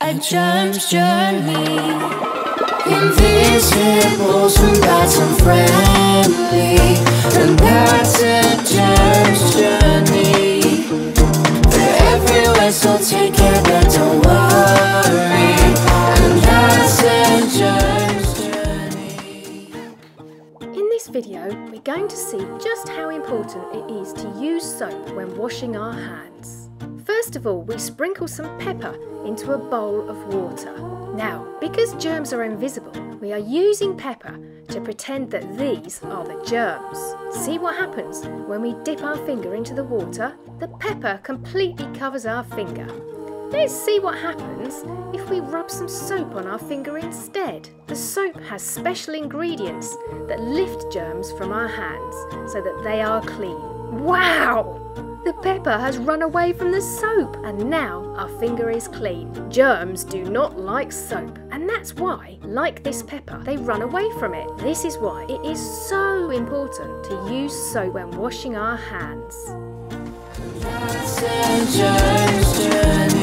A germ's journey. Invisible, some bad, some friendly, and that's a germ's journey. They're everywhere, so take care, but don't worry. And that's a germ's journey. In this video, we're going to see just how important it is to use soap when washing our hands. First of all, we sprinkle some pepper into a bowl of water. Now, because germs are invisible, we are using pepper to pretend that these are the germs. See what happens when we dip our finger into the water? The pepper completely covers our finger. Let's see what happens if we rub some soap on our finger instead. The soap has special ingredients that lift germs from our hands so that they are clean. Wow! The pepper has run away from the soap and now our finger is clean. Germs do not like soap, and that's why, like this pepper, they run away from it. This is why it is so important to use soap when washing our hands. That's a germ's journey.